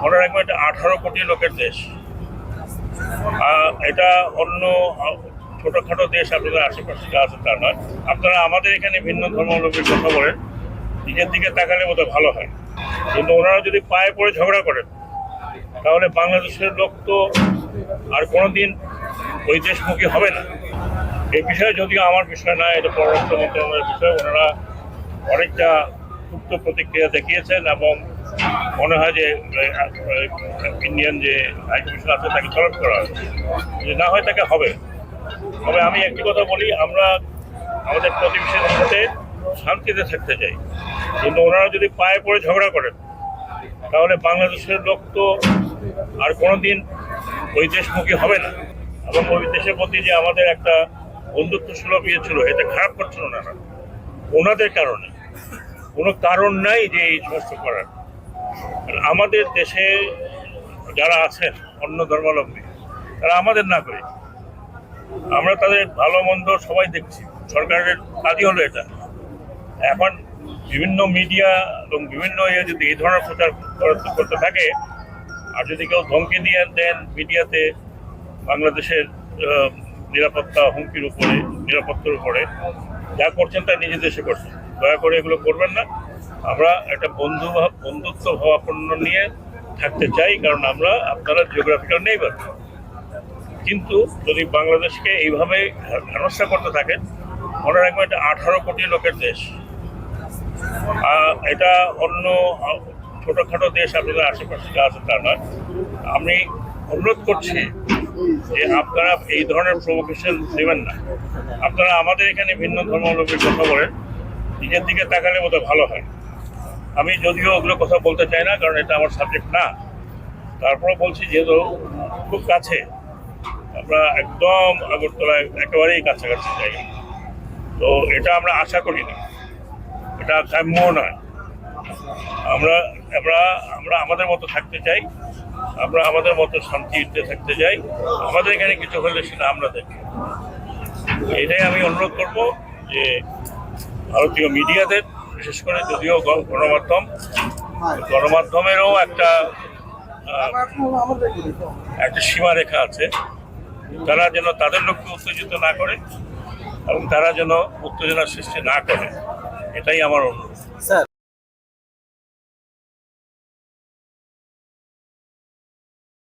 মনে রাখবেন এটা 18 কোটি লোকের দেশ। এটা অন্য ছোটখাটো দেশ আপনাদের আশেপাশে যা আছে তা নয়। আপনারা আমাদের এখানে ভিন্ন ধর্মাবলম্বীর কথা বলেন, নিজের দিকে তাকালে বোধ ভালো হয়, কিন্তু ওনারা যদি পায়ে পড়ে ঝগড়া করেন তাহলে বাংলাদেশের লোক তো আর কোনোদিন ওই দেশমুখী হবে না। এই বিষয়ে যদিও আমার বিষয় না, এটা পররাষ্ট্র মন্ত্রণালয়ের বিষয়। ওনারা অনেকটা সুপ্ত প্রতিক্রিয়া দেখিয়েছেন এবং মনে হয় যে ইন্ডিয়ান যে হাইকমিশন আছে তাকে তলব করা হবে, যদি না হয় তাকে হবে। তবে আমি একটি কথা বলি, আমরা আমাদের প্রতিবেশীদের সাথে শান্তিতে থাকতে চাই, কিন্তু ওনারা যদি পায়ে পড়ে ঝগড়া করেন তাহলে বাংলাদেশের লোক তো আর কোনোদিন ওই দেশমুখী হবে না। এবং ওই দেশের প্রতি যে আমাদের একটা বন্ধুত্ব সুলভ ইয়ে ছিল, এটা খারাপ করছিল না ওনাদের কারণে। কোনো কারণ নাই যে এই সমস্ত করার। আমাদের দেশে যারা আছেন অন্য ধর্মাবলম্বী, তারা আমাদের না করে, আমরা তাদের ভালো মন্দ সবাই দেখছি। সরকারের কাজই হলো এটা। এখন বিভিন্ন মিডিয়া এবং বিভিন্ন যদি এই ধরনের প্রচার করতে থাকে, আর যদি কেউ ধমকি দিয়ে দেন মিডিয়াতে বাংলাদেশের নিরাপত্তা হুমকির উপরে, নিরাপত্তার উপরে, যা করছেন তা নিজের দেশে করছেন। দয়া করে এগুলো করবেন না। আমরা একটা বন্ধুত্ব ভাবাপন্ন নিয়ে থাকতে চাই, কারণ আমরা আপনারা জিওগ্রাফিক্যাল নেইবার। কিন্তু যদি বাংলাদেশকে এইভাবে হেনস্থা করতে থাকেন, মনে রাখবেন এটা 18 কোটি লোকের দেশ। এটা অন্য ছোটখাটো দেশ আপনাদের আশেপাশে যা আছে তা নয়। আমি অনুরোধ করছি যে আপনারা এই ধরনের প্রভোকেশন নেবেন না। আপনারা আমাদের এখানে ভিন্ন ধর্মাবলম্বীর কথা বলেন, নিজের দিকে তাকালে বোধ ভালো হয়। আমি যদিও ওগুলো কথা বলতে চাই না, কারণ এটা আমার সাবজেক্ট না। তারপরে বলছি, যেহেতু খুব কাছে, আমরা একদম আগরতলায় একেবারেই কাছাকাছি জায়গা, তো এটা আমরা আশা করি না, এটা কাম্য নয়। আমরা আমরা আমরা আমাদের মতো থাকতে চাই, আমরা আমাদের মতো শান্তিতে থাকতে চাই। আমাদের এখানে কিছু হলে সেটা আমরা দেখি। এটাই আমি অনুরোধ করব যে ভারতীয় মিডিয়াদের, বিশেষ করে যদিও গণমাধ্যমেরও একটা সীমারেখা আছে, তারা যেন তাদের লক্ষ্যে উত্তেজিত না করে এবং তারা যেন উত্তেজনার সৃষ্টি না করে, এটাই আমার অনুরোধ। স্যার,